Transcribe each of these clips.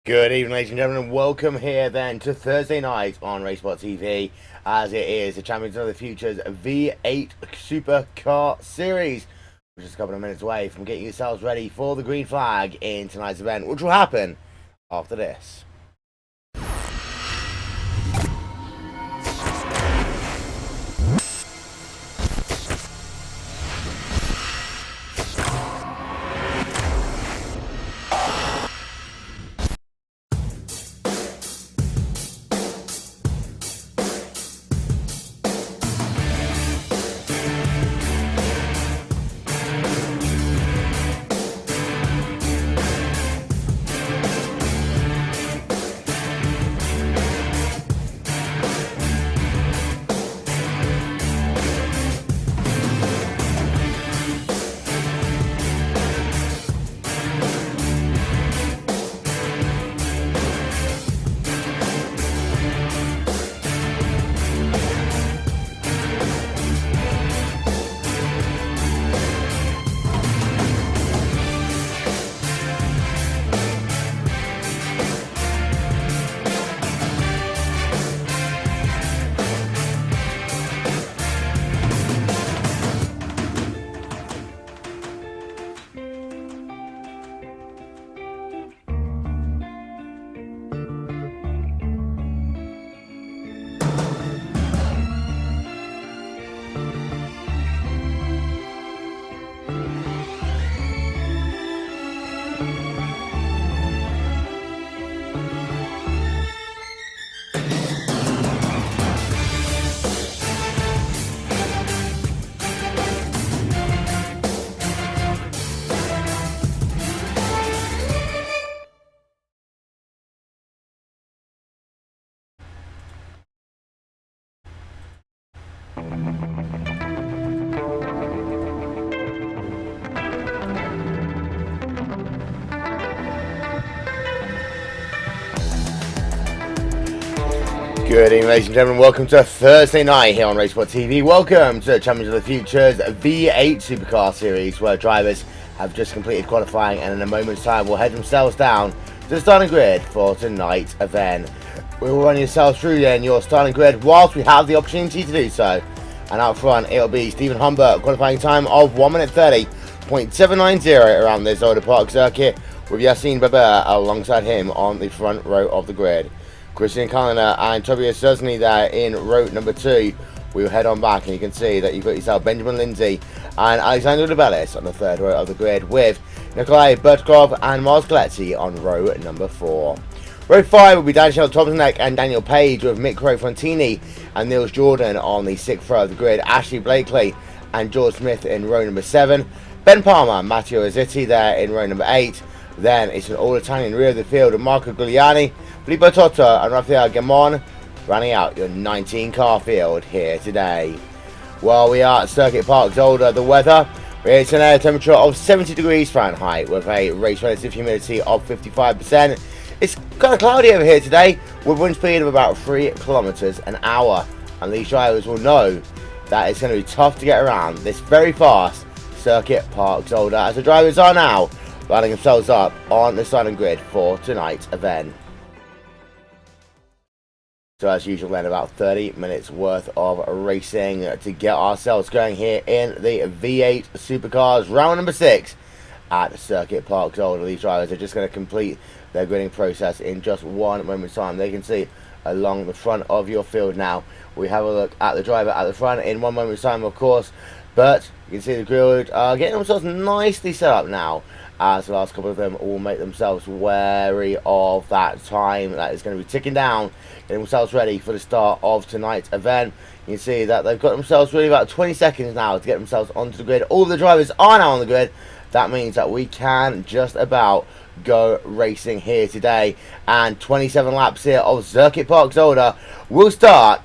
Good evening, ladies and gentlemen. Welcome here then to Thursday night on RaceSpotTV, as it is the Champions of the Futures V8 Supercar Series, which is a couple of minutes away from getting yourselves ready for the green flag in tonight's event, which will happen after this. Good evening, ladies and gentlemen. Welcome to Thursday night here on RaceSpotTV. Welcome to the Champions of the Futures V8 Supercar Series, where drivers have just completed qualifying and in a moment's time will head themselves down to the starting grid for tonight's event. We will run yourselves through then your starting grid whilst we have the opportunity to do so. And out front, it'll be Stephen Humbert, qualifying time of 1 minute 30.790 around the Zolder Park circuit, with Yassine Baber alongside him on the front row of the grid. Christian Kaliner and Tobias Szczesny there in row number 2. We'll head on back and you can see that you've got yourself Benjamin Lindsay and Alexander Debellis on the third row of the grid, with Nikolai Bertkov and Miles Coletti on row number 4. Row 5 will be Daniel Thompsonek and Daniel Page, with Mick Frontini and Niels Jordan on the 6th row of the grid, Ashley Blakely and George Smith in row number 7, Ben Palmer, Matteo Azzitti there in row number 8. Then it's an all-Italian rear of the field of Marco Giuliani, Filippo Totta and Rafael Gamon, running out your 19-car field here today. While we are at Circuit Park Zolder, the weather, it's an air temperature of 70 degrees Fahrenheit with a race relative humidity of 55%. It's kind of cloudy over here today with wind speed of about 3 kilometers an hour. And these drivers will know that it's going to be tough to get around this very fast Circuit Park Zolder, as the drivers are now lining themselves up on the starting grid for tonight's event. So as usual then, about 30 minutes worth of racing to get ourselves going here in the V8 Supercars round number 6 at Circuit Park Zolder. These drivers are just going to complete their gridding process in just one moment's time. They can see along the front of your field now. We have a look at the driver at the front in one moment's time, of course, but you can see the grid are getting themselves nicely set up now, as the last couple of them will make themselves wary of that time that is going to be ticking down, getting themselves ready for the start of tonight's event. You can see that they've got themselves really about 20 seconds now to get themselves onto the grid. All the drivers are now on the grid. That means that we can just about go racing here today, and 27 laps here of Circuit Park Zolder will start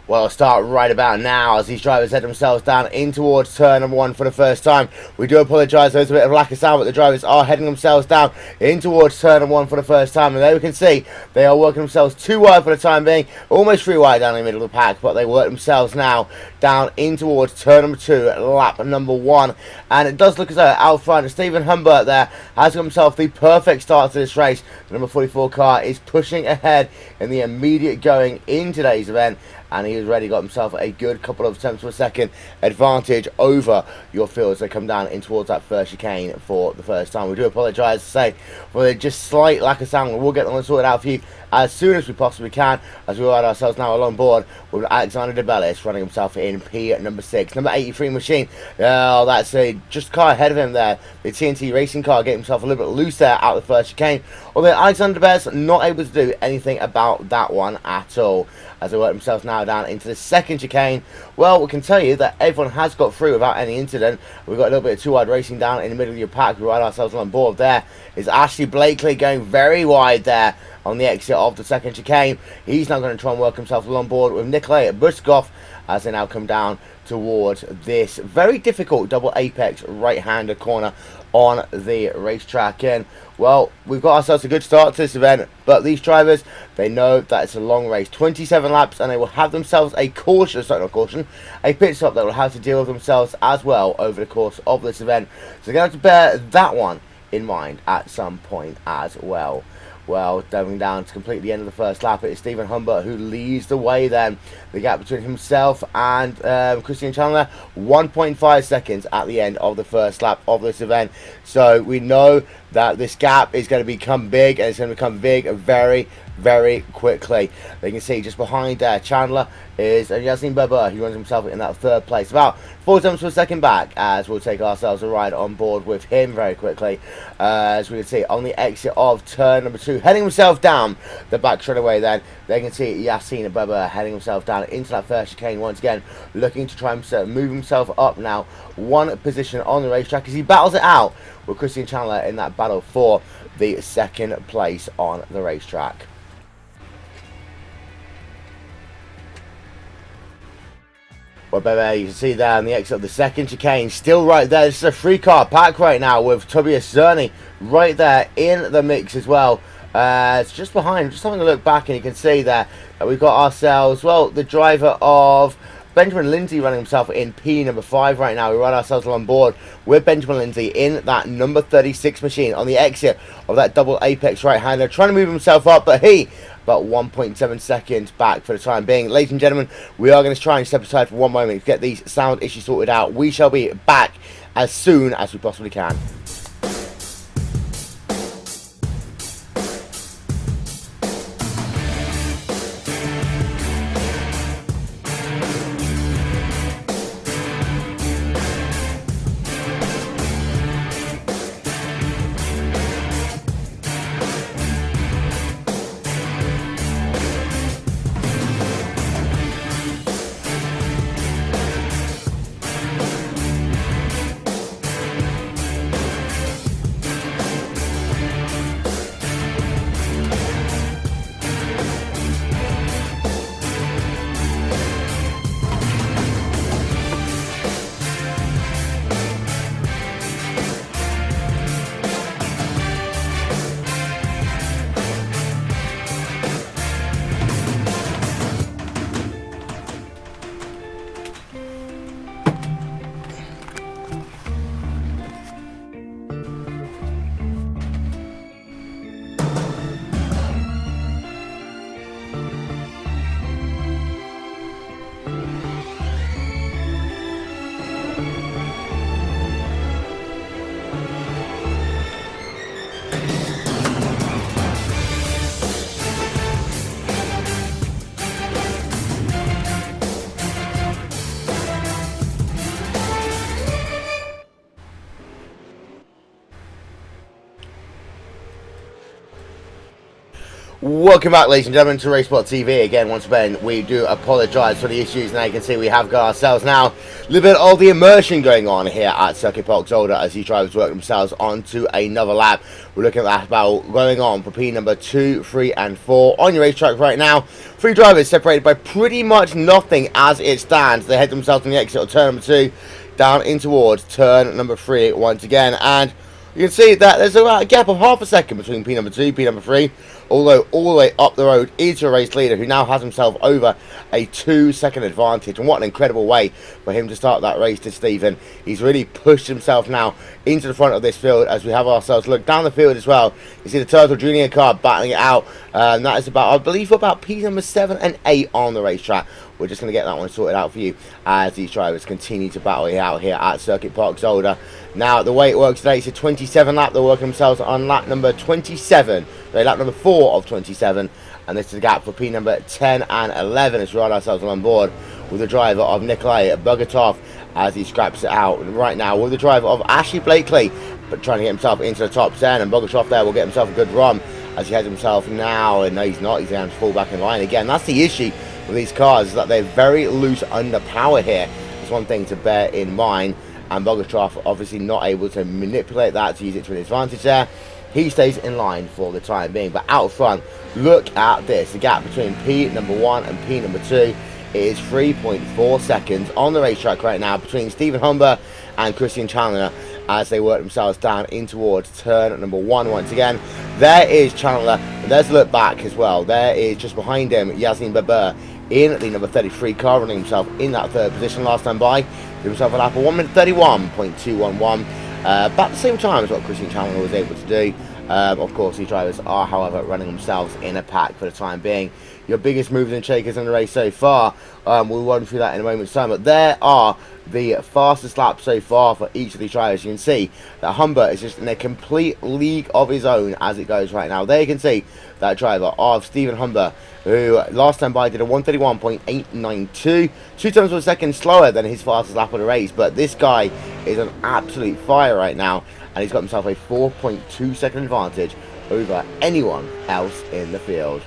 Well, I'll start right about now as these drivers head themselves down in towards turn number 1 for the first time. We do apologise, there's a bit of lack of sound, but the drivers are heading themselves down in towards turn number 1 for the first time. And there we can see they are working themselves too wide for the time being, almost 3 wide down in the middle of the pack, but they work themselves now down in towards turn number 2, lap number 1. And it does look as though out front, Stephen Humbert there has got himself the perfect start to this race. The number 44 car is pushing ahead in the immediate going in today's event, and he has already got himself a good couple of tenths of a second advantage over your field as they come down in towards that first chicane for the first time. We do apologise to say for the just slight lack of sound. We'll get them sorted out for you as soon as we possibly can, as we ride ourselves now along board with Alexander DeBellis running himself in P number 6. Number 83 machine, that's just a car ahead of him there. The TNT racing car getting himself a little bit loose there out of the first chicane, although Alexander DeBellis not able to do anything about that one at all. As they work themselves now down into the second chicane, well, we can tell you that everyone has got through without any incident. We've got a little bit of 2 wide racing down in the middle of your pack. We ride ourselves on board. There is Ashley Blakely going very wide there on the exit of the second chicane. He's now going to try and work himself along board with Nikolai Buskov as they now come down towards this very difficult double apex right-hander corner on the racetrack. And well, we've got ourselves a good start to this event, but these drivers, they know that it's a long race, 27 laps, and they will have themselves a pit stop that will have to deal with themselves as well over the course of this event. So they're going to have to bear that one in mind at some point as well. Well, diving down to complete the end of the first lap, it is Stephen Humbert who leads the way then. The gap between himself and Christian Chandler, 1.5 seconds at the end of the first lap of this event. So we know that this gap is going to become big, and it's going to become big very, very quickly. You can see just behind Chandler is Yasin Berber, who runs himself in that third place, about 4 tenths per second back, as we'll take ourselves a ride on board with him very quickly. As we can see on the exit of turn number 2, heading himself down the back straightaway then, they can see Yasin Berber heading himself down into that first chicane once again, looking to try and move himself up now 1 position on the racetrack as he battles it out with Christian Chandler in that battle for the second place on the racetrack. Well, baby, you can see there on the exit of the second chicane, still right there. This is a 3-car pack right now with Tobias Zerny right there in the mix as well. It's just behind, just having a look back, and you can see there that we've got ourselves, well, the driver of Benjamin Lindsay running himself in P number 5 right now. We ride ourselves on board with Benjamin Lindsay in that number 36 machine on the exit of that double apex right-hander, trying to move himself up, but he about 1.7 seconds back for the time being. Ladies and gentlemen, we are going to try and step aside for one moment to get these sound issues sorted out. We shall be back as soon as we possibly can. Welcome back, ladies and gentlemen, to RaceSpotTV. Again, once again, we do apologise for the issues. Now you can see we have got ourselves now a little bit of the immersion going on here at Circuit Park Zolder as these drivers work themselves onto another lap. We're looking at that battle going on for P number 2, 3 and 4 on your racetrack right now. 3 drivers separated by pretty much nothing as it stands. They head themselves on the exit of turn number 2 down in towards turn number 3 once again, and you can see that there's about a gap of half a second between P number 2, P number 3, although all the way up the road is your race leader, who now has himself over a 2-second advantage. And what an incredible way for him to start that race to Stephen. He's really pushed himself now into the front of this field as we have ourselves look down the field as well. You see the Turtle Junior car battling it out, and that is about, I believe, about P number 7 and 8 on the racetrack. We're just going to get that one sorted out for you as these drivers continue to battle it out here at Circuit Park Zolder. Now, the way it works today, it's a 27 lap. They're working themselves on lap number 27. Sorry, lap number 4 of 27. And this is the gap for P number 10 and 11 as we ride ourselves on board with the driver of Nikolai Bogatov as he scraps it out right now with the driver of Ashley Blakely, but trying to get himself into the top 10. And Bogatov there will get himself a good run as he has himself now. And no, he's not. He's going to fall back in line again. That's the issue with these cars, is that they're very loose under power here. It's one thing to bear in mind, and Bogatov obviously not able to manipulate that to use it to an advantage there. He stays in line for the time being, but out front, look at this. The gap between P number 1 and P number 2 is 3.4 seconds on the racetrack right now between Stephen Humber and Christian Chandler as they work themselves down in towards turn number 1 once again. There is Chandler, and there's a look back as well. There is just behind him Yasin Baber in the number 33 car, running himself in that 3rd position last time by. Did himself a lap of 1:31.211, about the same time as what Christian Chandler was able to do. Of course, these drivers are, however, running themselves in a pack for the time being. Your biggest movers and shakers in the race so far, we'll run through that in a moment's time, but there are the fastest laps so far for each of these drivers. You can see that Humber is just in a complete league of his own as it goes right now. There you can see that driver of Stephen Humber, who last time by did a 1:31.892, 2 times per second slower than his fastest lap of the race. But this guy is on absolute fire right now, and he's got himself a 4.2 second advantage over anyone else in the field.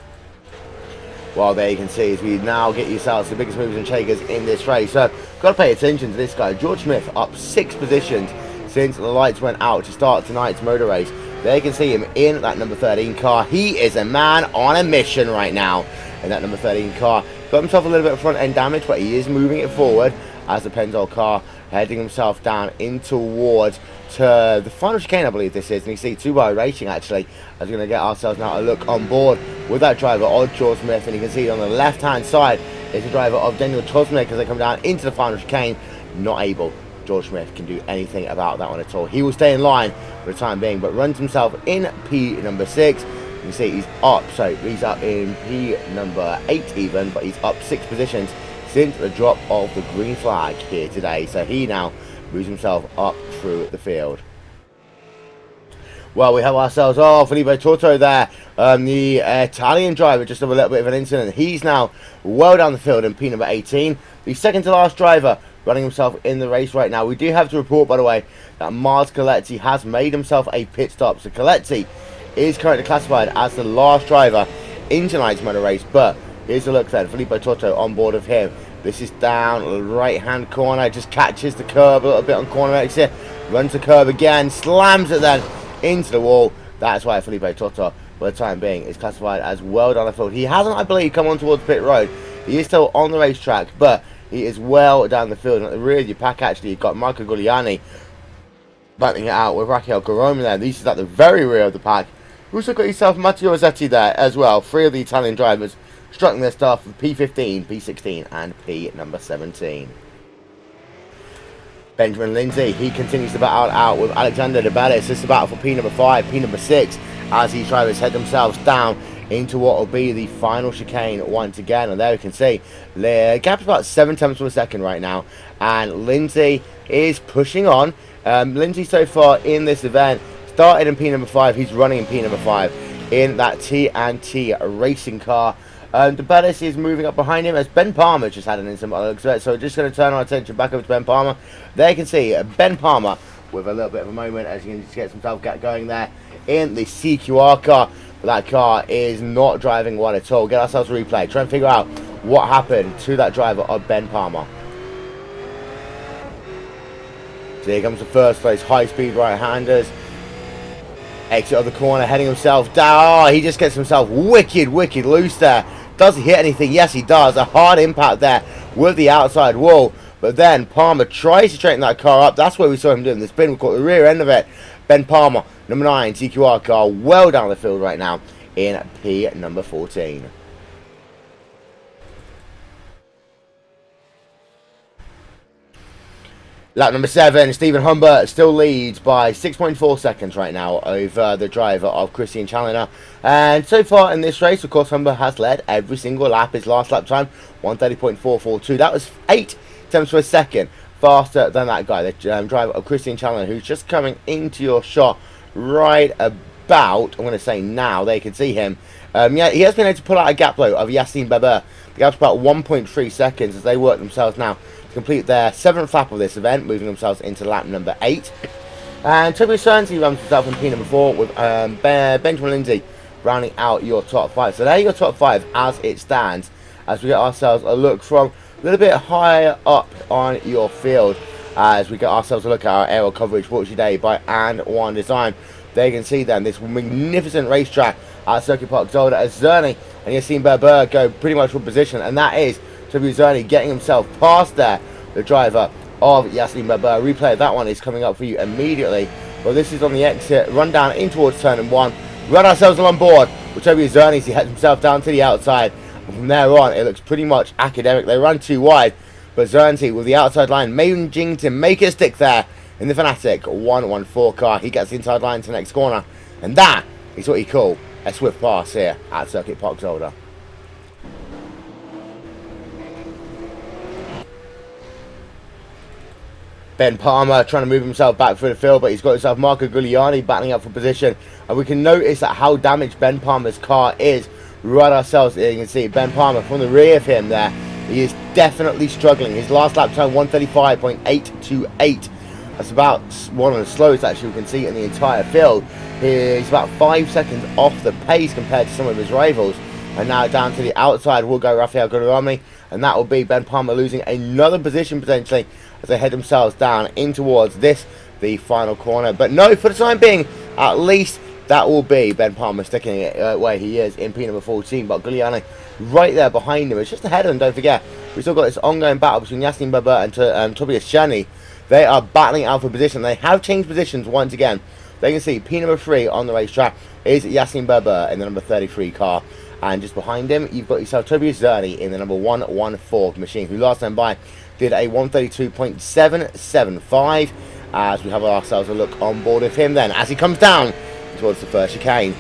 Well, there you can see as we now get yourselves the biggest movers and shakers in this race. So, got to pay attention to this guy. George Smith up 6 positions since the lights went out to start tonight's motor race. There you can see him in that number 13 car. He is a man on a mission right now in that number 13 car. Got himself a little bit of front end damage, but he is moving it forward as the Pennzoil car heading himself down in towards to the final chicane, I believe this is. And you see 2Y Racing actually as we're going to get ourselves now a look on board with that driver of George Smith. And you can see on the left hand side is the driver of Daniel Tosmek as they come down into the final chicane. Not able. George Smith can do anything about that one at all. He will stay in line for the time being, but runs himself in P number 6. You can see he's up, so he's up in P number 8 even, but he's up 6 positions since the drop of the green flag here today. So he now moves himself up through the field. Well, we have ourselves, Filippo Torto there, the Italian driver, just have a little bit of an incident. He's now well down the field in P number 18, the second to last driver running himself in the race right now. We do have to report, by the way, that Mars Coletti has made himself a pit stop. So Coletti is currently classified as the last driver in tonight's motor race, but here's a look then. Filippo Torto on board of him. This is down the right hand corner, just catches the curb a little bit on corner exit, runs the curb again, slams it then into the wall. That's why Filippo Torto, for the time being, is classified as well down the field. He hasn't, I believe, come on towards pit road. He is still on the racetrack, but he is well down the field. And at the rear of your pack, actually, you've got Marco Giuliani battling it out with Raquel Caroma there. These is at the very rear of the pack. You've also got yourself Matteo Rossetti there as well. 3 of the Italian drivers struggling their stuff with P15, P16, and P number 17. Benjamin Lindsay, he continues to battle out with Alexander De Bellis. This is a battle for P number 5, P number 6, as these drivers head themselves down into what will be the final chicane once again. And there we can see the gap is about 7 tenths per second right now, and Lindsay is pushing on. Lindsay so far in this event started in P number 5. He's running in P number 5 in that T&T racing car. De Bellis is moving up behind him as Ben Palmer just had an instant by the looks of it. So we're just going to turn our attention back over to Ben Palmer. There you can see Ben Palmer with a little bit of a moment as he can just get himself going there in the CQR car. but that car is not driving well at all. Get ourselves a replay. Try and figure out what happened to that driver of Ben Palmer. So here comes the first place. High-speed right-handers. Exit of the corner, heading himself down. Oh, he just gets himself wicked loose there. Does he hit anything? Yes, he does. A hard impact there with the outside wall. But then Palmer tries to straighten that car up. That's where we saw him doing the spin. We caught the rear end of it. Ben Palmer, number 9, TQR car, well down the field right now in P number 14. Lap number 7, Stephen Humbert still leads by 6.4 seconds right now over the driver of Christian Challenger. And so far in this race, of course, Humbert has led every single lap. His last lap time, 1:30.442. That was 8 tenths per second faster than that guy, the driver of Christian Challenger, who's just coming into your shot right about, I'm going to say now, they can see him. Yeah, he has been able to pull out a gap though of Yassine Beber. The gap's about 1.3 seconds as they work themselves now to complete their 7th lap of this event, moving themselves into lap number 8. And Toby Cernzi runs himself in P number 4 with Benjamin Lindsay rounding out your top 5. So there are your top 5 as it stands, as we get ourselves a look from a little bit higher up on your field, as we get ourselves a look at our aerial coverage brought to you today by And1 Design. There you can see then this magnificent racetrack at Circuit Park Zolder as Zerny and Yassine Berber go pretty much for position, and that is W. Zerny getting himself past there, the driver of Yassine Berber. Replay of that one is coming up for you immediately. Well, this is on the exit, run down in towards turn 1. Run ourselves on board with W. Zerny as he heads himself down to the outside. And from there on, it looks pretty much academic. They run too wide, but Zerny with the outside line managing to make it stick there in the Fanatic 114 car. He gets the inside line to the next corner, and that is what you call a swift pass here at Circuit Park Zolder. Ben Palmer trying to move himself back through the field, but he's got himself Marco Giuliani battling up for position. And we can notice that how damaged Ben Palmer's car is right ourselves. Here you can see Ben Palmer from the rear of him there. He is definitely struggling. His last lap time, 1:35.828. That's about one of the slowest actually we can see in the entire field. He's about 5 seconds off the pace compared to some of his rivals. And now down to the outside will go Rafael Guglielmi, and that will be Ben Palmer losing another position potentially as they head themselves down in towards this, the final corner. But no, for the time being, at least that will be Ben Palmer sticking it where he is in P number 14. But Giuliani right there behind him. It's just ahead of him, don't forget. We've still got this ongoing battle between Yassine Berber and Tobias Chani. They are battling out for position. They have changed positions once again. They can see P number 3 on the racetrack is Yassine Berber in the number 33 car. And just behind him, you've got yourself Tobias Zerny in the number 114 machine, who last time by did a 1:32.775. As we have ourselves a look on board of him then, as he comes down towards the first chicane.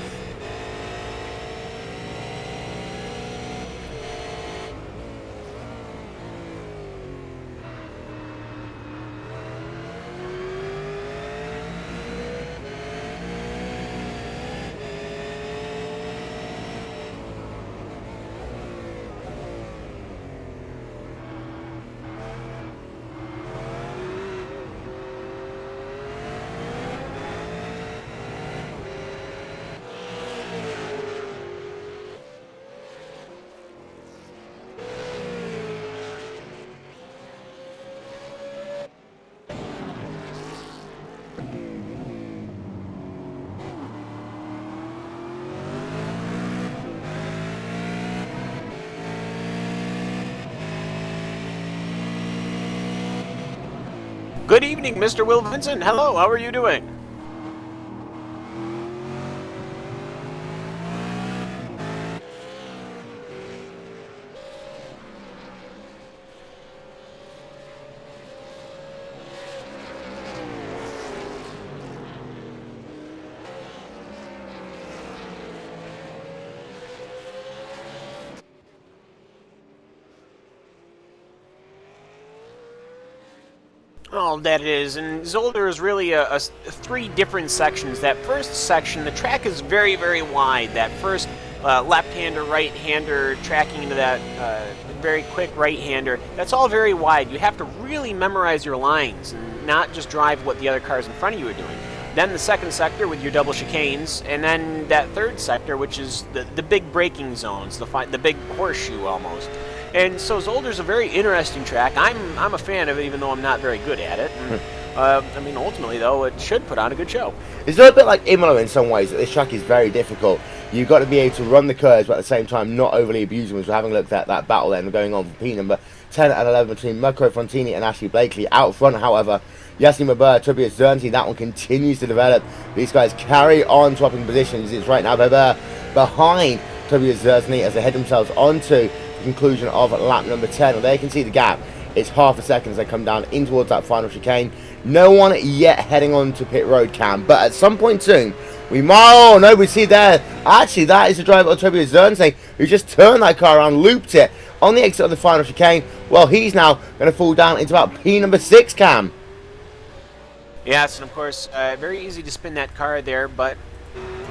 Good evening, Mr. Will Vincent. Hello, how are you doing? Oh, that it is. And Zolder is really a 3 different sections. That first section, the track is very, very wide. That first left-hander, right-hander, tracking into that very quick right-hander, that's all very wide. You have to really memorize your lines and not just drive what the other cars in front of you are doing. then the second sector with your double chicanes, and then that third sector, which is the big braking zones, the big horseshoe almost. And so Zolder's a very interesting track. I'm a fan of it, even though I'm not very good at it. And, I mean, ultimately, though, it should put on a good show. It's a little bit like Imola in some ways. That this track is very difficult. You've got to be able to run the curves, but at the same time not overly abuse them. As we're having a look at that battle then going on for P number 10 and 11 between Marco Frontini and Ashley Blakely. Out front, however, Yassin Beber, Tobias Zernti, that one continues to develop. These guys carry on swapping positions. It's right now Beber behind Tobias Zernti as they head themselves onto the conclusion of lap number 10. And there you can see the gap. It's half a second as they come down in towards that final chicane. No one yet heading on to pit road, Cam, but at some point soon, we might, oh no, we see there, actually that is the driver of Tobias Zernti who just turned that car around, looped it on the exit of the final chicane. Well, he's now going to fall down into about P number 6, Cam. Yes, and of course, very easy to spin that car there, but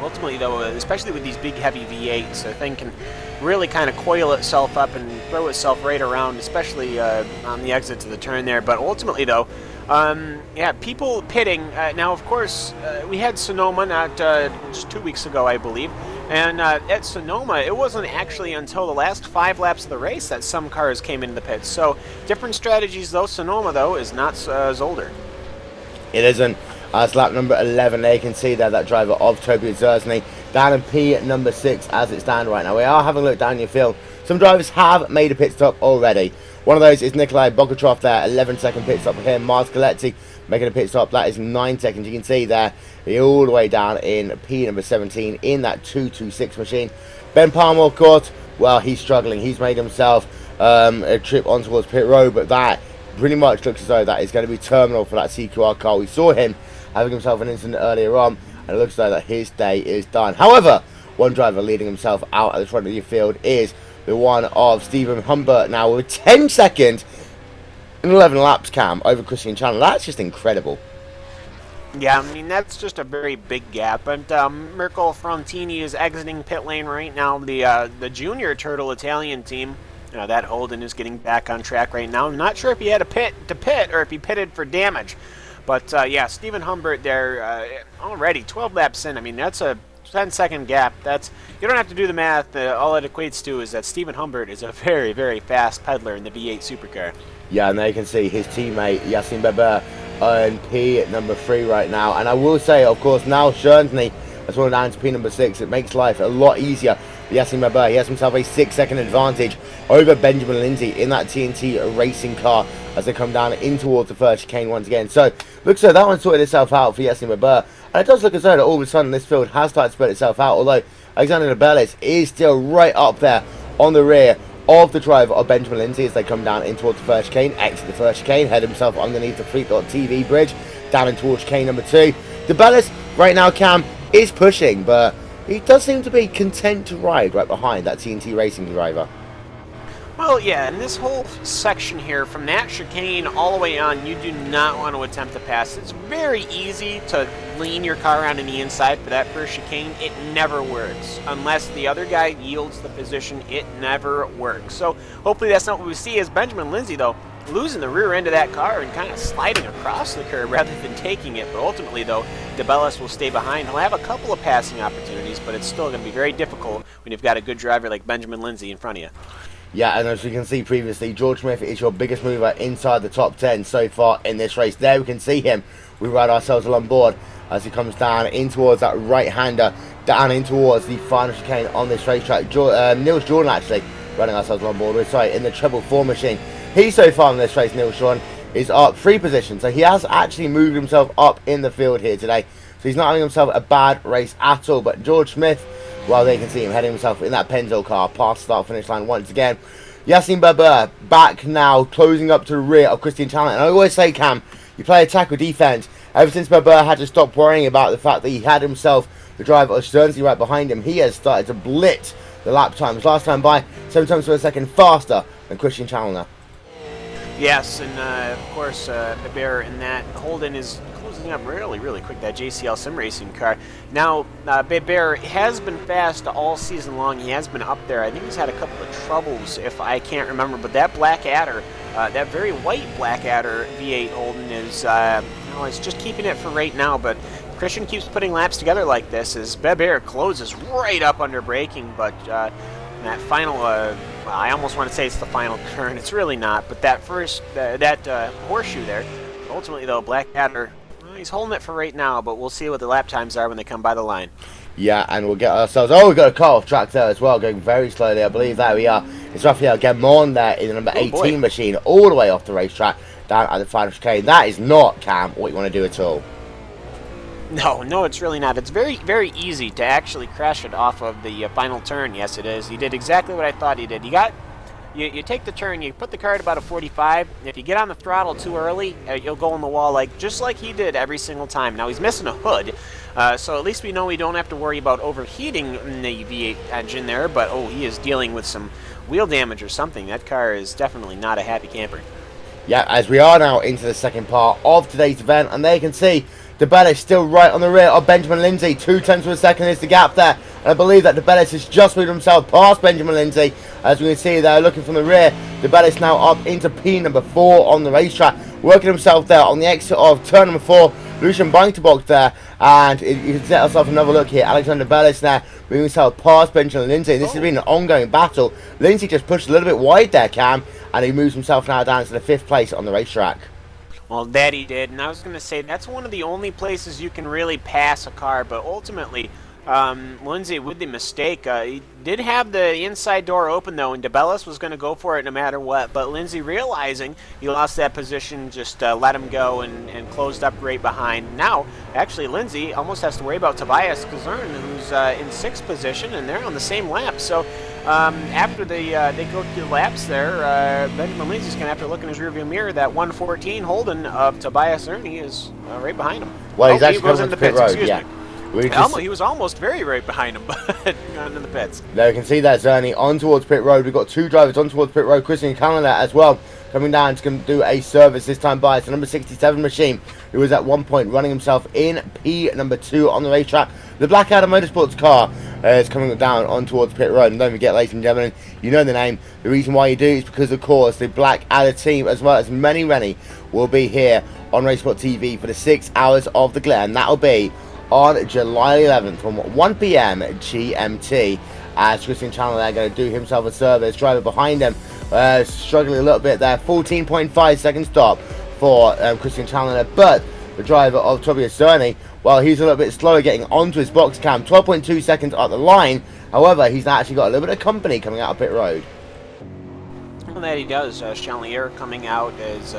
ultimately, though, especially with these big, heavy V8s, the thing can really kind of coil itself up and throw itself right around, especially on the exit to the turn there. But ultimately, though, yeah, people pitting. Now, of course, we had Sonoma not just 2 weeks ago, I believe. And at Sonoma, it wasn't actually until the last 5 laps of the race that some cars came into the pits. So, different strategies, though. Sonoma, though, is not Zolder. It isn't. As lap number 11, there you can see there that driver of Tobias Zernti down in P number 6 as it stands right now. We are having a look down your field. Some drivers have made a pit stop already. One of those is Nikolai Bogatrov there, 11-second pit stop for him. Mars Coletti making a pit stop. That is 9 seconds. You can see there, all the way down in P number 17 in that 226 machine. Ben Palmer, of course, well, he's struggling. He's made himself a trip on towards pit road, but that pretty much looks as though that is going to be terminal for that CQR car. We saw him having himself an incident earlier on, and it looks like that his day is done. However, one driver leading himself out at the front of your field is the one of Stephen Humbert now with 10 seconds in 11 laps, Cam, over Christian Chandler. That's just incredible. Yeah, I mean, that's just a very big gap. And Mirko Frontini is exiting pit lane right now. The junior Turtle Italian team, that Holden is getting back on track right now. I'm not sure if he had a pit or if he pitted for damage. But, yeah, Stephen Humbert there already 12 laps in. I mean, that's a 10-second gap. You don't have to do the math. All it equates to is that Stephen Humbert is a very, very fast peddler in the V8 supercar. Yeah, and there you can see his teammate, Yassin Beber, in P number 3 right now. And I will say, of course, now Zernti has fallen down to P number 6. It makes life a lot easier for Yassin Beber. He has himself a 6-second advantage over Benjamin Lindsay in that TNT racing car as they come down in towards the first chicane once again. So, looks like that one sorted itself out for Yassin Beber. And it does look as though that all of a sudden this field has started to spread itself out, although Alexander Nobelis is still right up there on the rear of the driver of Benjamin Lindsay as they come down in towards the first chicane, exit the first chicane, head himself underneath the Fleet.tv bridge, down in towards chicane number 2. Nobelis, right now, Cam, is pushing, but he does seem to be content to ride right behind that TNT racing driver. Well, yeah, and this whole section here, from that chicane all the way on, you do not want to attempt to pass. It's very easy to lean your car around on the inside for that first chicane. It never works. Unless the other guy yields the position, it never works. So hopefully that's not what we see as Benjamin Lindsay, though, losing the rear end of that car and kind of sliding across the curb rather than taking it. But ultimately, though, DeBellis will stay behind. He'll have a couple of passing opportunities, but it's still going to be very difficult when you've got a good driver like Benjamin Lindsay in front of you. Yeah, and as you can see previously, George Smith is your biggest mover inside the top 10 so far in this race. There we can see him. We ride ourselves along board as he comes down in towards that right-hander, down in towards the final chicane on this racetrack. Niels Jordan actually running ourselves along board. We're sorry, in the treble 4 machine. He so far in this race, Niels Jordan, is up 3 positions. So he has actually moved himself up in the field here today. So he's not having himself a bad race at all. But George Smith, well, there you can see him heading himself in that Pennzoil car past the start-finish line once again. Yassin Beber back now, closing up to the rear of Christian Chandler. And I always say, Cam, you play attack or defense. Ever since Beber had to stop worrying about the fact that he had himself the driver of Zernti right behind him, he has started to blitz the lap times. Last time by 7 times per second faster than Christian Chandler. Yes, and of course, Beber in that Holden is closing up really quick, that JCL Sim Racing car. Now, Beber has been fast all season long. He has been up there. I think he's had a couple of troubles, if I can't remember, but that Blackadder, that very white Blackadder V8 Holden is, it's just keeping it for right now, but Christian keeps putting laps together like this as Beber closes right up under braking, but that final, I almost want to say it's the final turn. It's really not, but that first, horseshoe there, ultimately though, Blackadder, he's holding it for right now, but we'll see what the lap times are when they come by the line. Yeah, and we'll get ourselves... Oh, we've got a cut-off track there as well, going very slowly. I believe there we are. It's Rafael Gemon there in the number 18 machine, all the way off the racetrack, down at the final chicane. That is not, Cam, what you want to do at all. No, it's really not. It's very, very easy to actually crash it off of the final turn. Yes, it is. He did exactly what I thought he did. You take the turn, you put the car at about a 45. If you get on the throttle too early, you'll go in the wall just like he did every single time. Now, he's missing a hood, so at least we know we don't have to worry about overheating the V8 engine there, but, oh, he is dealing with some wheel damage or something. That car is definitely not a happy camper. Yeah, as we are now into the second part of today's event, and there you can see DeBellis still right on the rear of Benjamin Lindsay. 0.2 of a second is the gap there. And I believe that DeBellis has just moved himself past Benjamin Lindsay. As we can see there, looking from the rear, DeBellis now up into P number 4 on the racetrack. Working himself there on the exit of turn number 4. Lucian Box there. And you can set ourselves another look here. Alexander Bellis now moving himself past Benjamin Lindsay. This has been an ongoing battle. Lindsay just pushed a little bit wide there, Cam. And he moves himself now down to the 5th place on the racetrack. Well, that he did, and I was going to say that's one of the only places you can really pass a car, but ultimately, Lindsay, with the mistake, he did have the inside door open, though, and DeBellis was going to go for it no matter what, but Lindsay, realizing he lost that position, just let him go and closed up right behind. Now, actually, Lindsay almost has to worry about Tobias Kazern, who's in 6th position, and they're on the same lap, so after they go through the laps there, Benjamin Lindsay's going to have to look in his rearview mirror. That 114 Holden of Tobias Ernie is right behind him. Well, he's actually goes into the pit road, yeah. He was almost very right behind him, but gone into the pits. There you can see that Zerny on towards pit road. We've got 2 drivers on towards pit road. Christian Canada as well, coming down to do a service this time by the number 67 machine, who was at one point running himself in P number 2 on the racetrack. The Blackadder Motorsports car is coming down on towards pit road. And don't forget, ladies and gentlemen, you know the name. The reason why you do is because, of course, the Blackadder team, as well as many Rennie, will be here on RaceSpotTV for the 6 hours of the glare. And that'll be on July 11th from 1 PM GMT. As Christian Chandler going to do himself a service. Driver behind him struggling a little bit there. 14.5 second stop for Christian Chandler. But the driver of Tobias Cerny, well, he's a little bit slower getting onto his box cam. 12.2 seconds at the line. However, he's actually got a little bit of company coming out of pit road. Well, that he does. Chandelier coming out as,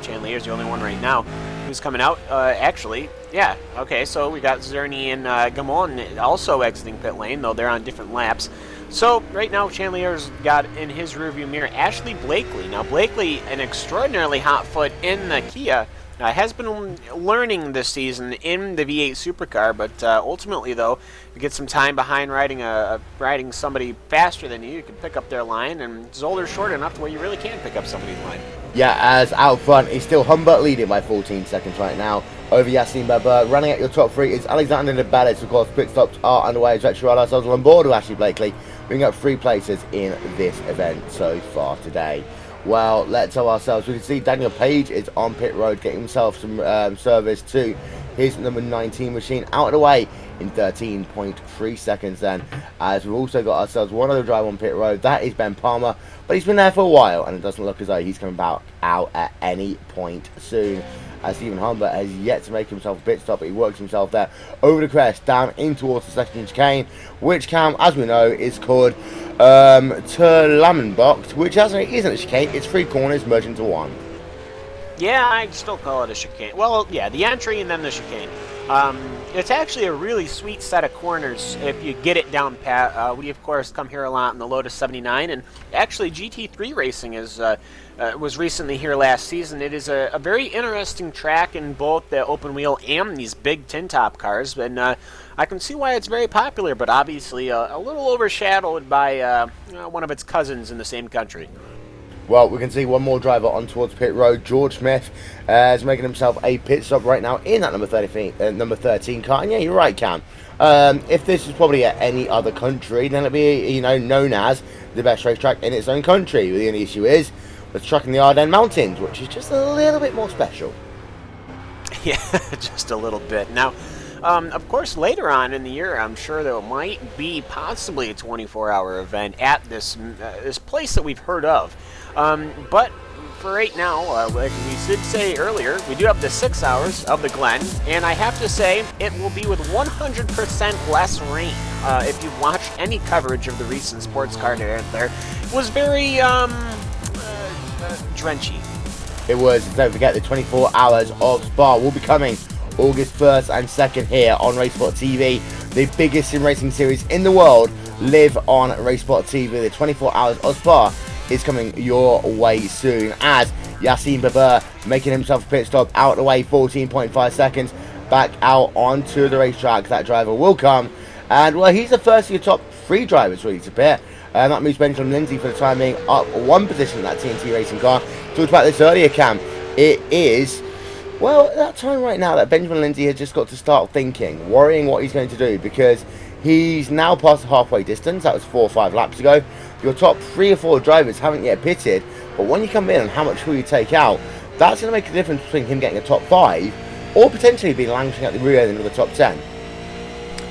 Chandelier's the only one right now who's coming out. Actually, yeah, okay, so we got Zerny and Gamon also exiting pit lane, though they're on different laps. So, right now, Chandelier's got in his rearview mirror Ashley Blakely. Now, Blakely, an extraordinarily hot foot in the Kia, has been learning this season in the V8 Supercar, but ultimately, though, if you get some time behind riding somebody faster than you can pick up their line, and Zolder's short enough to where you really can pick up somebody's line. Yeah, as out front, he's still Humbert leading by 14 seconds right now over Yassine Berber. Running at your top 3 is Alexander Nebalis. Of course, pit stops are underway as Retro ourselves on board with Ashley Blakely, bringing up 3 places in this event so far today. Well, let's tell ourselves, we can see Daniel Page is on pit road getting himself some service to his number 19 machine out of the way in 13.3 seconds then. As we've also got ourselves one other driver on pit road, that is Ben Palmer, but he's been there for a while and it doesn't look as though he's coming out at any point soon. As Stephen Humbert has yet to make himself a pit stop, but he works himself there over the crest down in towards the second chicane, which Cam, as we know, is called Terlamenbocht, which actually isn't a chicane, it's 3 corners merged into one. Yeah, I'd still call it a chicane. Well, yeah, the entry and then the chicane. It's actually a really sweet set of corners if you get it down pat. We, of course, come here a lot in the Lotus 79, and actually GT3 racing was recently here last season. It is a very interesting track in both the open wheel and these big tin top cars, and I can see why it's very popular, but obviously a little overshadowed by one of its cousins in the same country. Well, we can see one more driver on towards pit road. George Smith is making himself a pit stop right now in that number 13 car. And yeah, you're right, Cam. If this was probably at any other country, then it'd be, known as the best racetrack in its own country. The only issue is it's track in the Ardennes Mountains, which is just a little bit more special. Yeah, just a little bit. Now, Of course, later on in the year, I'm sure there might be possibly a 24-hour event at this place that we've heard of. But for right now, like we did say earlier, we do have the 6 hours of the Glen, and I have to say it will be with 100% less rain. If you've watched any coverage of the recent sports car event there, it was very drenchy. It was. Don't forget, the 24 hours of Spa will be coming August 1st and 2nd here on RaceSpotTV. The biggest sim racing series in the world live on RaceSpotTV. The 24 hours of Spa is coming your way soon, as Yassine Baber making himself a pit stop out of the way, 14.5 seconds back out onto the racetrack. That driver will come, and well, he's the first of your top 3 drivers really to pit. That moves Benjamin Lindsay for the time being up 1 position in that TNT racing car. Talked about this earlier, Cam. It is, well, at that time right now that Benjamin Lindsay has just got to start thinking, worrying what he's going to do, because he's now past the halfway distance. That was 4 or 5 laps ago. Your top 3 or 4 drivers haven't yet pitted, but when you come in and how much fuel you take out, that's going to make a difference between him getting a top 5 or potentially being languishing at the rear end of the top 10.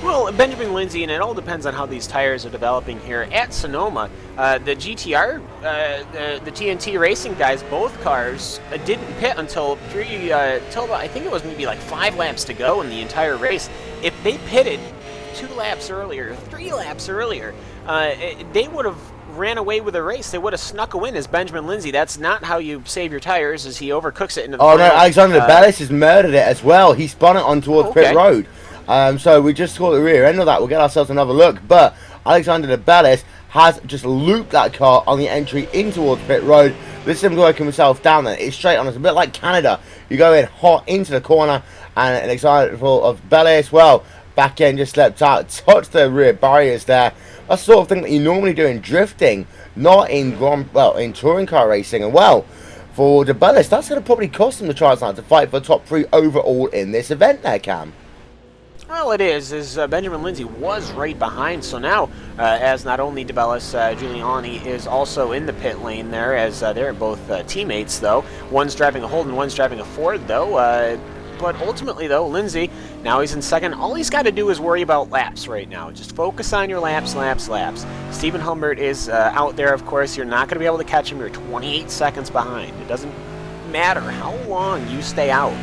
Well, Benjamin Lindsay, and it all depends on how these tires are developing here at Sonoma. The GTR, the TNT racing guys, both cars didn't pit until I think it was maybe like 5 laps to go in the entire race. If they pitted 2 laps earlier, 3 laps earlier, they would have ran away with the race. They would have snuck a win as Benjamin Lindsay. That's not how you save your tires, as he overcooks it into the final. No, Alexander Bellis has murdered it as well. He spun it on towards pit road. So we just saw the rear end of that. We'll get ourselves another look. But Alexander Bellis has just looped that car on the entry in towards pit road. This is him working himself down there. It's straight on. It's a bit like Canada. You go in hot into the corner, and an example of Bellis, well, back end just slipped out, touched the rear barriers there. That's the sort of thing that you normally do in drifting, not in in touring car racing. And well, for De Bellis, that's going to probably cost him the chance now to fight for top 3 overall in this event there, Cam. Well, it is, as Benjamin Lindsay was right behind, so now, as not only DeBellis, Giuliani is also in the pit lane there, as they're both teammates, though. One's driving a Holden, one's driving a Ford, though. But ultimately, though, Lindsay, now he's in second. All he's got to do is worry about laps right now. Just focus on your laps. Stephen Humbert is out there, of course. You're not going to be able to catch him. You're 28 seconds behind. It doesn't matter how long you stay out.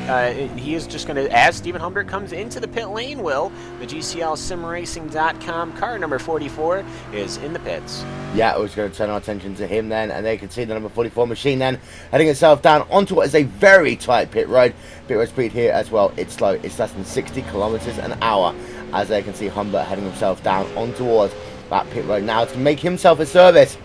He is just going to, as Stephen Humbert comes into the pit lane, the GCLSimRacing.com car number 44 is in the pits. Yeah, I was going to turn our attention to him then, and they can see the number 44 machine then heading itself down onto what is a very tight pit road. Pit road speed here as well, it's slow. It's less than 60 kilometers an hour, as they can see Humbert heading himself down on towards that pit road now to make himself a service,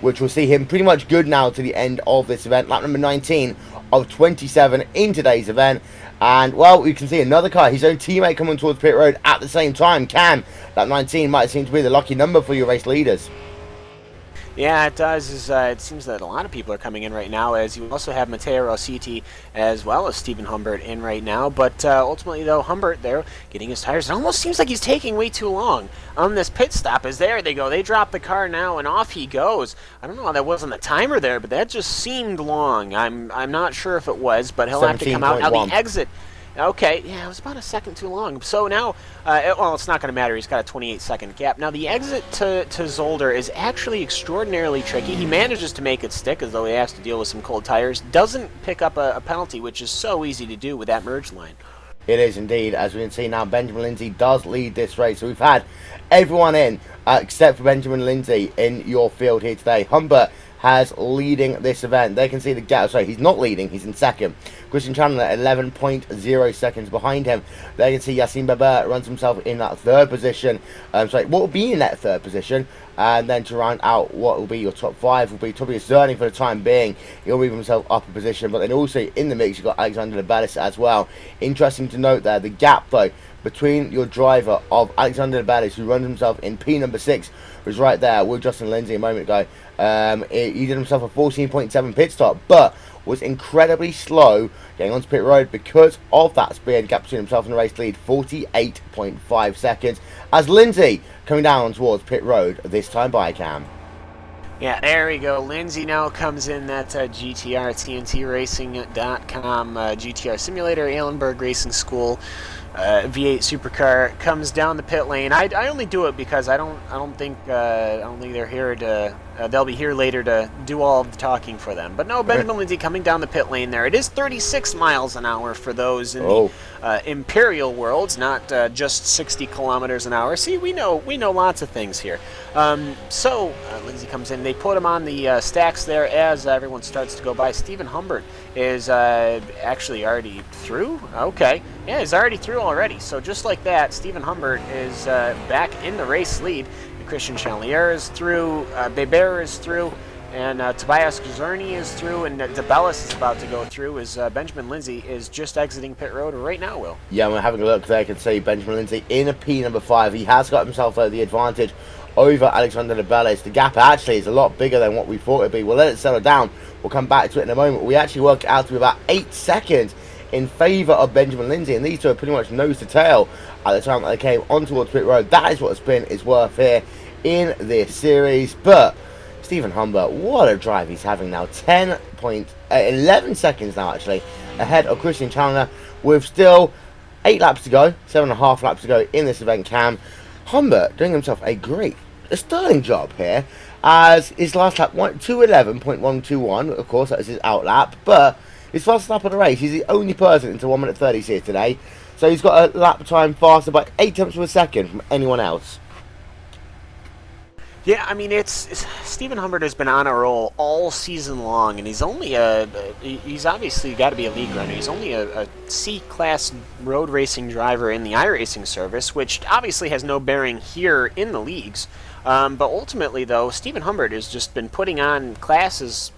which will see him pretty much good now to the end of this event. Lap number 19 of 27 in today's event. And, well, we can see another car, his own teammate, coming towards pit road at the same time. Cam, lap 19 might seem to be the lucky number for your race leaders. Yeah, it does. It seems that a lot of people are coming in right now, as you also have Matteo Rossiti as well as Stephen Humbert in right now. But ultimately, though, Humbert there getting his tires. It almost seems like he's taking way too long on this pit stop. As there they go. They drop the car now, and off he goes. I don't know how that was on the timer there, but that just seemed long. I'm not sure if it was, but he'll have to come out. Now the exit. Okay, yeah, it was about a second too long. So now, well, it's not going to matter. He's got a 28-second gap. Now, the exit to Zolder is actually extraordinarily tricky. He manages to make it stick, as though he has to deal with some cold tires. Doesn't pick up a penalty, which is so easy to do with that merge line. It is indeed. As we can see now, Benjamin Lindsay does lead this race. So we've had everyone in, except for Benjamin Lindsay, in your field here today. Humbert has leading this event. They can see the gap. Sorry, he's not leading. He's in second. Christian Chandler 11.0 seconds behind him. They can see Yassine Baber runs himself in that third position. Sorry, what will be in that third position? And then to round out what will be your top 5 will be Tobias Zerning for the time being. He'll move himself up a position. But then also in the mix, you've got Alexander Bellis as well. Interesting to note there, the gap though between your driver of Alexander Bellis, who runs himself in P number 6, was right there with Justin Lindsay a moment ago. He did himself a 14.7 pit stop, but was incredibly slow getting onto pit road because of that speed gap between himself and the race lead, 48.5 seconds. As Lindsay coming down towards pit road, this time by Cam. Yeah, there we go. Lindsay now comes in that GTR, TNTRacing.com, GTR Simulator, Ehlenberg Racing School. V8 supercar comes down the pit lane. I only do it because I don't think they're here to. They'll be here later to do all of the talking for them. But no, Benjamin Lindsay coming down the pit lane there. It is 36 miles an hour for those in the Imperial worlds, not just 60 kilometers an hour. See, we know lots of things here. So Lindsay comes in. They put him on the stacks there as everyone starts to go by. Stephen Humbert is actually already through. Okay, yeah, he's already through already. So just like that, Stephen Humbert is back in the race lead. Christian Chandelier is through, Beber is through, and Tobias Guzerny is through, and DeBellis is about to go through, as Benjamin Lindsay is just exiting pit road right now, Will. Yeah, we're having a look there. I can see Benjamin Lindsay in a P number 5. He has got himself the advantage over Alexander DeBellis. The gap actually is a lot bigger than what we thought it'd be. We'll let it settle down. We'll come back to it in a moment. We actually worked it out to be about 8 seconds in favour of Benjamin Lindsay, and these two are pretty much nose to tail at the time that they came on towards pit road. That is what a spin is worth here in this series. But Stephen Humbert, what a drive he's having now. 11 seconds now actually ahead of Christian Chandler, with still 8 laps to go, 7.5 laps to go in this event. Cam Humbert doing himself a sterling job here, as his last lap 2:11.121. Of course, that is his out lap, but his fastest lap of the race. He's the only person into 1 minute 30 here today, so he's got a lap time faster by 8 tenths of a second from anyone else. Yeah, I mean, Stephen Humbert has been on a roll all season long, and he's obviously got to be a league runner. He's only a C-class road racing driver in the iRacing service, which obviously has no bearing here in the leagues. But ultimately, though, Stephen Humbert has just been putting on classes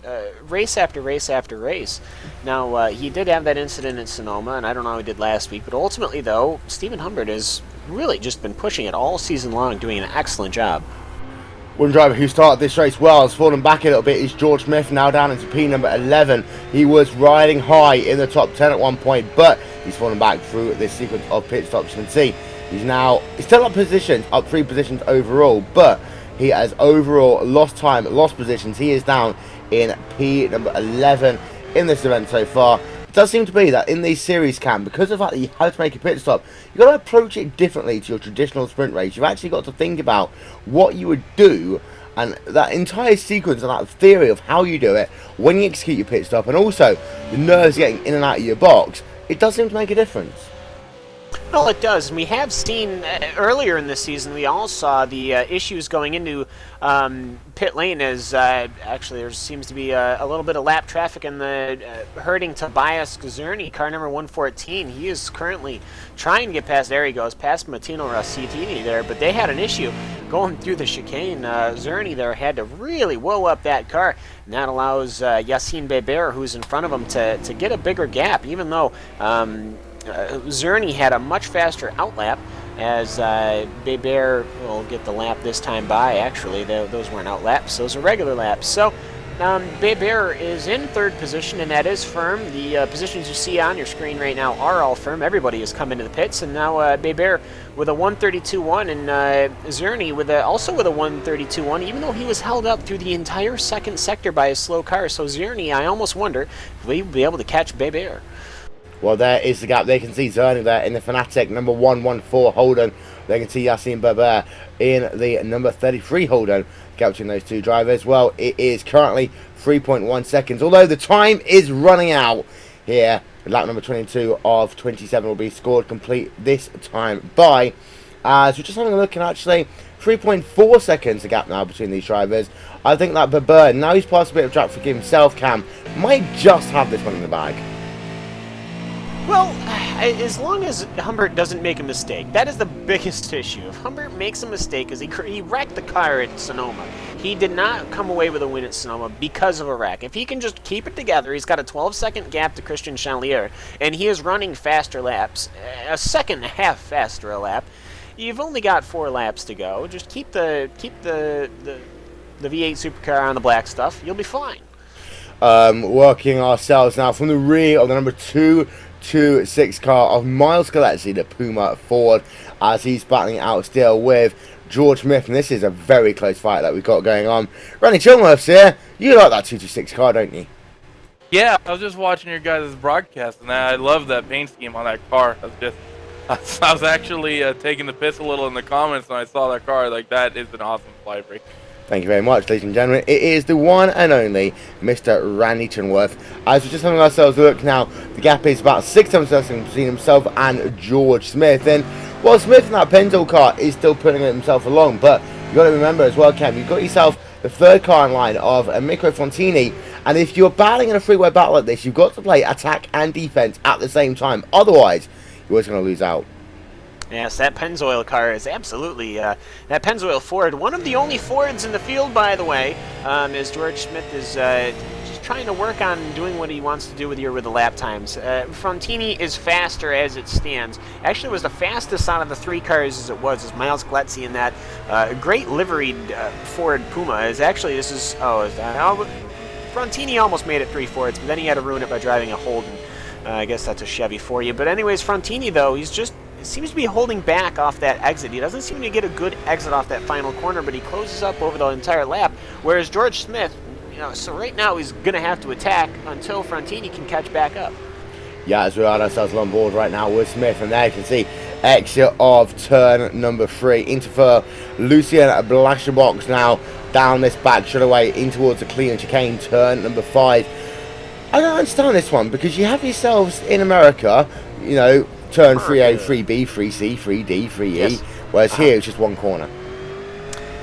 race after race after race. Now, he did have that incident in Sonoma, and I don't know how he did last week, but ultimately, though, Stephen Humbert has really just been pushing it all season long, doing an excellent job. One driver who started this race well has fallen back a little bit is George Smith, now down into P number 11. He was riding high in the top 10 at one point, but he's fallen back through this sequence of pit stops. You can see he's still up 3 positions overall, but he has overall lost time, lost positions. He is down in P number 11 in this event so far. It does seem to be that in these series, Cam, because of the fact that you have to make a pit stop, you've got to approach it differently to your traditional sprint race. You've actually got to think about what you would do, and that entire sequence and that theory of how you do it when you execute your pit stop, and also the nerves getting in and out of your box. It does seem to make a difference. Well, it does. We have seen earlier in this season, we all saw the issues going into pit lane, as actually there seems to be a little bit of lap traffic in the hurting Tobias Guzerny, car number 114. He is currently trying to get past, there he goes, past Martino Rossitini there, but they had an issue going through the chicane. Zerny there had to really whoa up that car, and that allows Yassine Beber, who's in front of him, to get a bigger gap, even though Zerny had a much faster outlap, as Beber will get the lap this time by. Actually, those weren't outlaps, those are regular laps. So Beber is in 3rd position, and that is firm. The positions you see on your screen right now are all firm. Everybody has come into the pits, and now Beber with a 132.1, and Zerny also with a 132.1, even though he was held up through the entire 2nd sector by a slow car. So Zerny, I almost wonder if we'll be able to catch Beber. Well, there is the gap. They can see Zerny there in the Fanatic number 114 Holden. They can see Yassine Beber in the number 33 Holden. Gap between those two drivers, well, it is currently 3.1 seconds. Although the time is running out here. Lap number 22 of 27 will be scored complete this time by, as we're just having a look, and actually 3.4 seconds the gap now between these drivers. I think that Beber, now he's passed a bit of track for himself, Cam, might just have this one in the bag. Well, as long as Humbert doesn't make a mistake, that is the biggest issue. If Humbert makes a mistake, because he wrecked the car at Sonoma, he did not come away with a win at Sonoma because of a wreck. If he can just keep it together, he's got a 12-second gap to Christian Chandelier, and he is running faster laps, a second and a half faster a lap. You've only got 4 laps to go. Just keep the V8 supercar on the black stuff. You'll be fine. Working ourselves now from the rear of the number 226 car of Miles Gillespie, the Puma Ford, as he's battling out still with George Smith, and this is a very close fight that we've got going on. Ronnie Chilmurph's here. You like that 226 car, don't you? Yeah, I was just watching your guys' broadcast, and I love that paint scheme on that car. It's just I was actually taking the piss a little in the comments, and I saw that car. Like, that is an awesome fly break. Thank you very much, ladies and gentlemen. It is the one and only Mr. Randy Chunworth. As we're just having ourselves a look now, the gap is about 6 times between himself and George Smith. And while Smith in that Pennzoil car is still pulling himself along, but you've got to remember as well, Cam, you've got yourself the third car in line of Mikko Fontini. And if you're battling in a freeway battle like this, you've got to play attack and defense at the same time. Otherwise, you're always going to lose out. Yes, that Pennzoil car is absolutely, that Pennzoil Ford, one of the only Fords in the field, by the way, as George Smith is just trying to work on doing what he wants to do with the lap times. Frontini is faster as it stands. Actually, it was the fastest out of the 3 cars as it was, as Miles Gletzi in that great liveried Ford Puma. Frontini almost made it 3 Fords, but then he had to ruin it by driving a Holden. I guess that's a Chevy for you. But anyways, Frontini, though, seems to be holding back off that exit. He doesn't seem to get a good exit off that final corner, but he closes up over the entire lap. Whereas George Smith, so right now he's going to have to attack until Frontini can catch back up. Yeah, as we are ourselves on board right now with Smith, and there you can see exit of turn number 3 into for Lucien Blascherbox now down this back straightaway in towards the clean chicane, turn number 5. I don't understand this one, because you have yourselves in America, turn 3A, 3B, 3C, 3D, 3E, yes. Whereas here it's just one corner.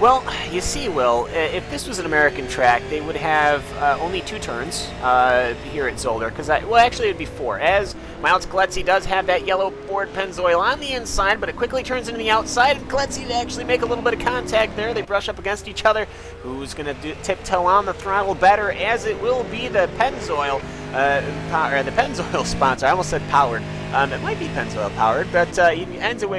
Well, you see, Will, if this was an American track, they would have only 2 turns here at Zolder. Actually, it would be 4. As Miles Gletzi does have that yellow Ford Pennzoil on the inside, but it quickly turns into the outside, and Gletzi to actually make a little bit of contact there. They brush up against each other. Who's going to tiptoe on the throttle better, as it will be the Pennzoil, the Pennzoil sponsor. I almost said powered. It might be Pennzoil powered, but he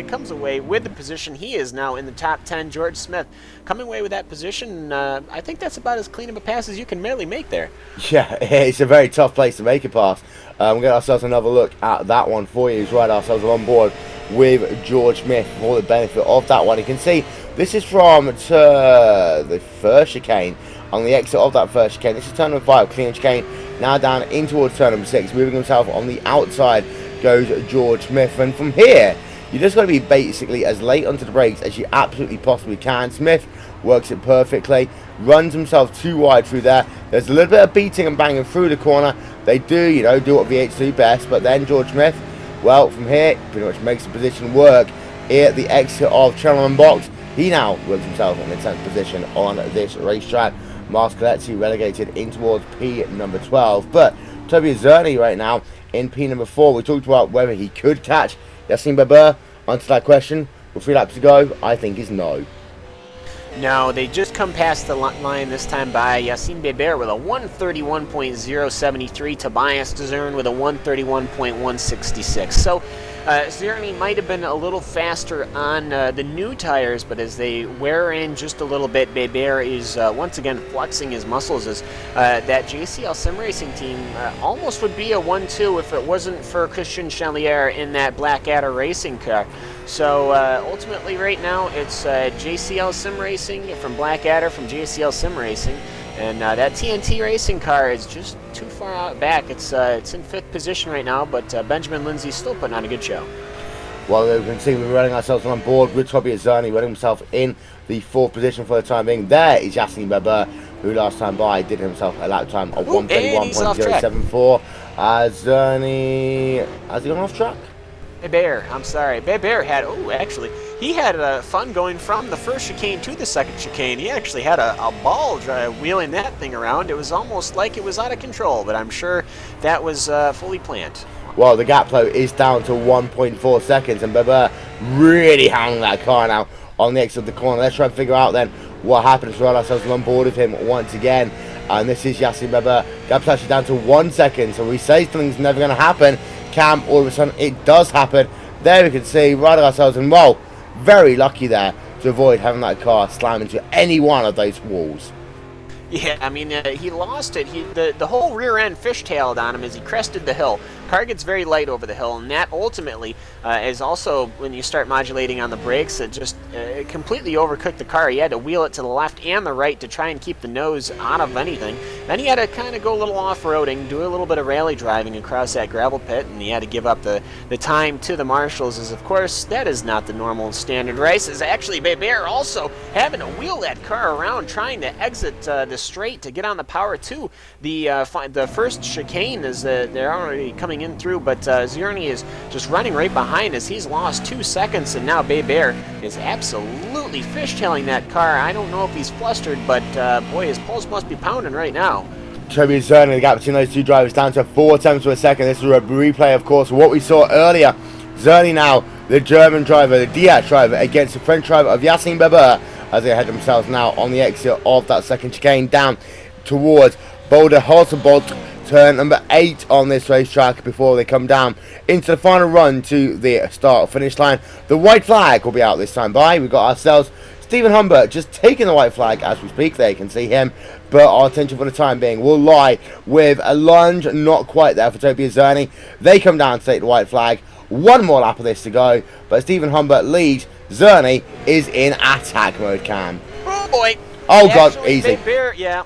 comes away with the position. He is now in the top 10. George Smith coming away with that position. I think that's about as clean of a pass as you can merely make there. Yeah, it's a very tough place to make a pass. We'll get ourselves another look at that one for you. Right, ourselves on board with George Smith for the benefit of that one. You can see this is from the first chicane. On the exit of that first chicane, this is turn number 5, clean chicane. Now down in towards turn number 6, moving himself on the outside goes George Smith, and from here you just got to be basically as late onto the brakes as you absolutely possibly can. Smith works it perfectly, runs himself too wide through there. There's a little bit of beating and banging through the corner. They do do what V8s do best, but then George Smith, well, from here pretty much makes the position work here at the exit of Cheltenham box. He now works himself in the 10th position on this racetrack. Miles Gletzi relegated in towards P number 12, but Toby Zerny right now in P number 4. We talked about whether he could catch Yacine Beber. Answer that question with 3 laps to go, I think is no. No, they just come past the line this time by Yacine Beber with a 131.073, Tobias Dezern with a 131.166. So Zerny might have been a little faster on the new tires, but as they wear in just a little bit, Beber is once again flexing his muscles as that JCL Sim Racing team almost would be a 1-2 if it wasn't for Christian Chalier in that Blackadder racing car. So ultimately right now it's JCL Sim Racing from Blackadder from JCL Sim Racing, and that TNT racing car is just too far out back. It's in 5th position right now, but Benjamin Lindsay's still putting on a good show. Well, we can see we're running ourselves on board with Toby Zerny running himself in the 4th position for the time being. There is Yacine Beber, who last time by did himself a lap time of 131.074. Zerny, has he gone off track? Beber, I'm sorry. Beber had, actually, he had fun going from the first chicane to the second chicane. He actually had a ball wheeling that thing around. It was almost like it was out of control, but I'm sure that was fully planned. Well, the gap, though, is down to 1.4 seconds, and Beber really hung that car now on the exit of the corner. Let's try and figure out, then, what happens. Right ourselves on board with him once again. And this is Yacine Beber. Gap's actually down to 1 second, so we say something's never going to happen. Cam, all of a sudden, it does happen. There we can see, right ourselves, and well, very lucky there to avoid having that car slam into any one of those walls. Yeah, I mean, he lost it. The whole rear end fishtailed on him as he crested the hill. car gets very light over the hill, and that ultimately is also, when you start modulating on the brakes, it just completely overcooked the car. He had to wheel it to the left and the right to try and keep the nose out of anything. Then he had to kind of go a little off-roading, do a little bit of rally driving across that gravel pit, and he had to give up the time to the marshals, as of course that is not the normal standard race. Is actually Bear also having to wheel that car around, trying to exit the straight to get on the power two. The first chicane is they're already coming in through, but Zierny is just running right behind us. He's lost 2 seconds, and now Bear is absolutely fishtailing that car. I don't know if he's flustered, but boy, his pulse must be pounding right now. Toby Zerny, the gap between those two drivers down to 4 tenths per second. This is a replay, of course, of what we saw earlier. Zerny now, the German driver, the Diaz driver, against the French driver of Yacine Beber, as they head themselves now on the exit of that second chicane down towards Boulder Halterbolt, turn number 8 on this racetrack, before they come down into the final run to the start finish line. The white flag will be out this time by. We've got ourselves Stephen Humbert just taking the white flag as we speak. They can see him, but our attention for the time being will lie with a lunge not quite there for Toby Zerny. They come down to take the white flag. One more lap of this to go, but Stephen Humbert leads. Zerny is in attack mode, Cam. Oh boy. Oh God, actually, easy. Bear, yeah.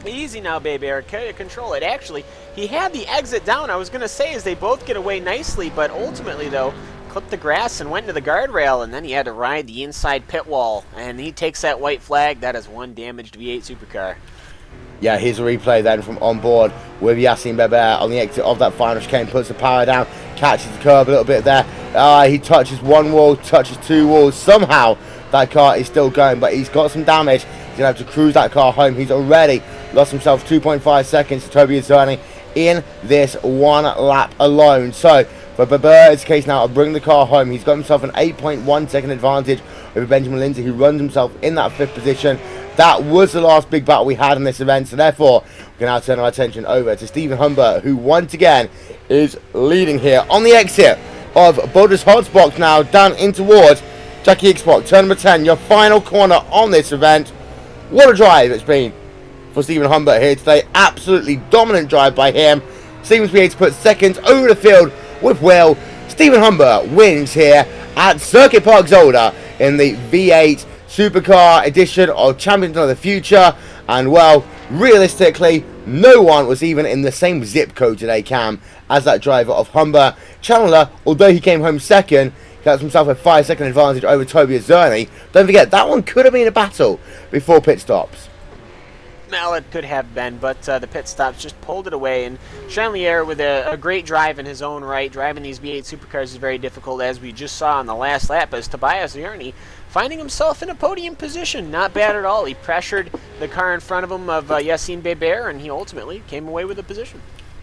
Easy now, Bear. Control it. Actually, he had the exit down. I was going to say, as they both get away nicely, but ultimately, though, clipped the grass and went into the guardrail, and then he had to ride the inside pit wall, and he takes that white flag. That is one damaged V8 supercar. Yeah, here's a replay then from on board with Yacine Beber on the exit of that final chicane, puts the power down, catches the curb a little bit there. He touches one wall, touches 2 walls. Somehow that car is still going, but he's got some damage. He's going to have to cruise that car home. He's already lost himself 2.5 seconds to Toby Zerny in this one lap alone. So for Beber's case now, I'll bring the car home. He's got himself an 8.1 second advantage over Benjamin Lindsay, who runs himself in that 5th position. That was the last big battle we had in this event, so therefore we can now turn our attention over to Stephen Humbert, who once again is leading here on the exit of Boulder's Hotsbox, now down in towards Jackie Xbox, turn number 10, your final corner on this event. What a drive it's been for Stephen Humbert here today. Absolutely dominant drive by him. Seems to be able to put seconds over the field with will. Stephen Humbert wins here at Circuit Park Zolder in the V8 Supercar edition of Champions of the Future. And well, realistically, no one was even in the same zip code today, Cam, as that driver of Humbert. Chandler, although he came home second, he got himself a 5-second advantage over Toby Zerny. Don't forget, that one could have been a battle before pit stops. Well, it could have been, but the pit stops just pulled it away. And Chandelier, with a great drive in his own right, driving these V8 supercars is very difficult, as we just saw on the last lap, as Tobias Zerny finding himself in a podium position. Not bad at all. He pressured the car in front of him of Yacine Beber, and he ultimately came away with the position.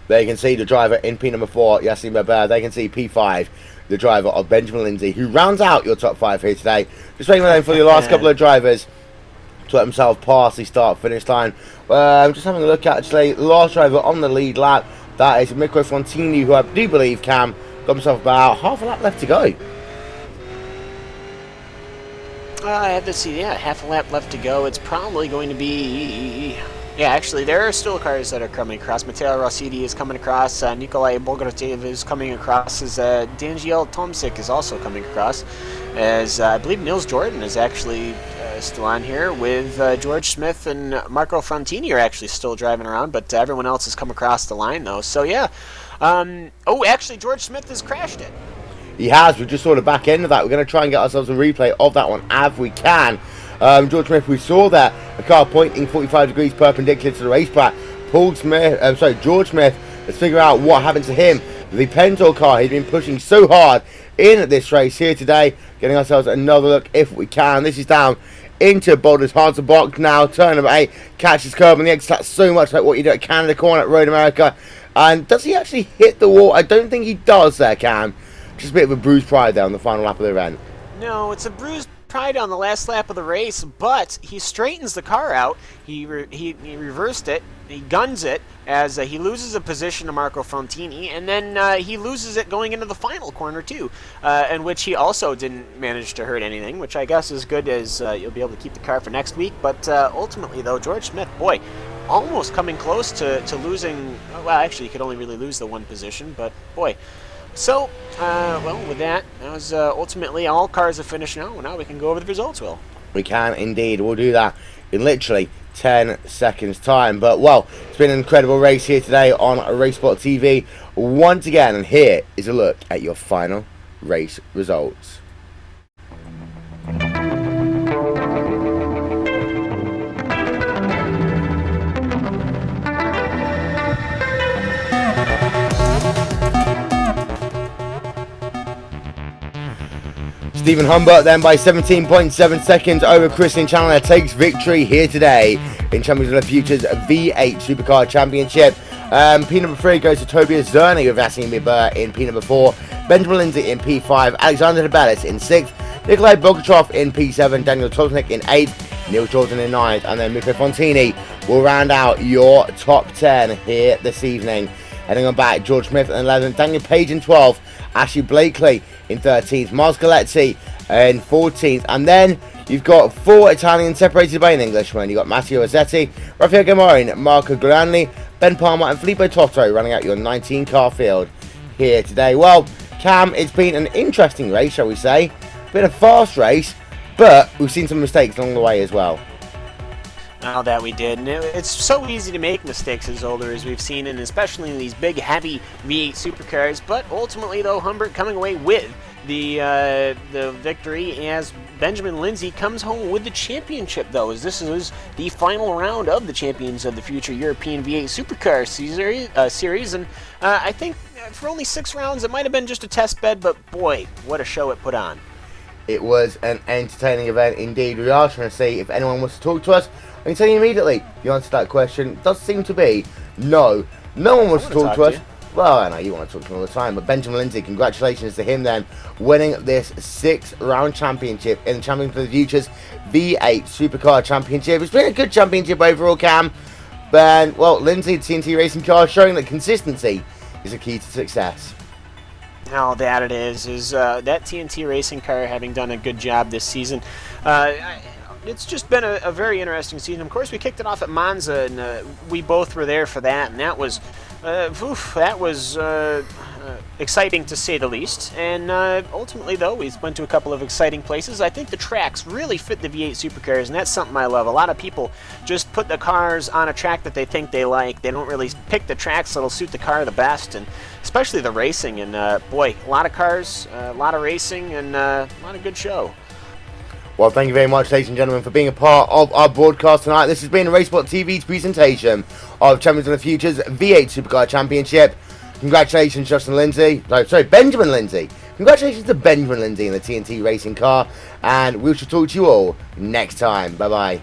There you can see the driver in P number 4, Yacine Beber. They can see P5, the driver of Benjamin Lindsay, who rounds out your top 5 here today. Just waiting for the last couple of drivers to let himself pass the start-finish line. I'm just having a look at, actually, the last driver on the lead lap. That is Mirko Fontini, who I do believe, Cam, got himself about half a lap left to go. I have to see, yeah, half a lap left to go. It's probably going to be... Yeah, actually, there are still cars that are coming across. Matteo Rossidi is coming across. Nikolai Bogoratev is coming across. As Daniel Tomsik is also coming across. As I believe Nils Jordan is actually still on here, with George Smith and Marco Frontini are actually still driving around, but everyone else has come across the line, though. So, yeah. Oh, actually, George Smith has crashed it. He has. We just saw the back end of that. We're going to try and get ourselves a replay of that one if we can. George Smith, we saw that a car pointing 45 degrees perpendicular to the racetrack. George Smith, let's figure out what happened to him. The Pentel car, he's been pushing so hard in this race here today. Getting ourselves another look if we can. This is down into Boulder's Hardson box now. Turn number 8, catches curb on the exit. That's so much like what you do at Canada Corner at Road America. And does he actually hit the wall? I don't think he does there, Cam. Just a bit of a bruised pride there on the final lap of the event. No, it's a bruised pride on the last lap of the race, but he straightens the car out. He reversed it. He guns it as he loses a position to Marco Frontini, and then he loses it going into the final corner too, in which he also didn't manage to hurt anything, which I guess is good, as you'll be able to keep the car for next week. But ultimately, though, George Smith, boy, almost coming close to losing. Well, actually, he could only really lose the one position, but boy. So, well, with that, that was ultimately all cars have finished now. Now we can go over the results, Will. We can indeed. We'll do that in literally 10 seconds time. But, well, it's been an incredible race here today on RaceSpotTV once again. And here is a look at your final race results. Stephen Humbert then by 17.7 seconds over Christian Chandler takes victory here today in Champions of the Futures V8 Supercar Championship. P number 3 goes to Tobias Zerny with Vasim Mibur in P number 4, Benjamin Lindsay in P5, Alexander Debelis in 6th, Nikolai Bogachev in P7, Daniel Tolznik in 8th, Neil Jordan in 9th, and then Miko Fontini will round out your top 10 here this evening. Heading on back, George Smith in 11th, Daniel Page in 12th, Ashley Blakely in 13th, Miles Galetti in 14th, and then you've got 4 Italians separated by an Englishman. You've got Matteo Rossetti, Rafael Gamorin, Marco Granley, Ben Palmer and Filippo Toto running out your 19 car field here today. Well, Cam, it's been an interesting race, shall we say. Been a fast race, but we've seen some mistakes along the way as well. Now that we did, and it's so easy to make mistakes as Zolder as we've seen, and especially in these big, heavy V8 supercars. But ultimately, though, Humbert coming away with the victory as Benjamin Lindsay comes home with the championship, though, as this is the final round of the Champions of the Future European V8 Supercar series. And I think for only 6 rounds, it might have been just a test bed, but boy, what a show it put on. It was an entertaining event indeed. We are trying to see if anyone wants to talk to us. I can tell you immediately, the answer to that question does seem to be no. No one wants to talk to us. Well, I know you want to talk to me all the time, but Benjamin Lindsay, congratulations to him then, winning this 6-round championship in the Champions of the Futures V8 Supercar Championship. It's been a good championship overall, Cam. But, well, Lindsay, the TNT Racing car, showing that consistency is a key to success. How that it is that TNT Racing car having done a good job this season. It's just been a very interesting season. Of course, we kicked it off at Monza, and we both were there for that, and that was exciting to say the least. And ultimately, though, we went to a couple of exciting places. I think the tracks really fit the V8 supercars, and that's something I love. A lot of people just put the cars on a track that they think they like. They don't really pick the tracks that'll suit the car the best, and especially the racing. And boy, a lot of cars, a lot of racing, and a lot of good show. Well, thank you very much, ladies and gentlemen, for being a part of our broadcast tonight. This has been RaceSpotTV's presentation of Champions of the Futures V8 Supercar Championship. Congratulations, Benjamin Lindsay. Congratulations to Benjamin Lindsay in the TNT Racing car, and we shall talk to you all next time. Bye-bye.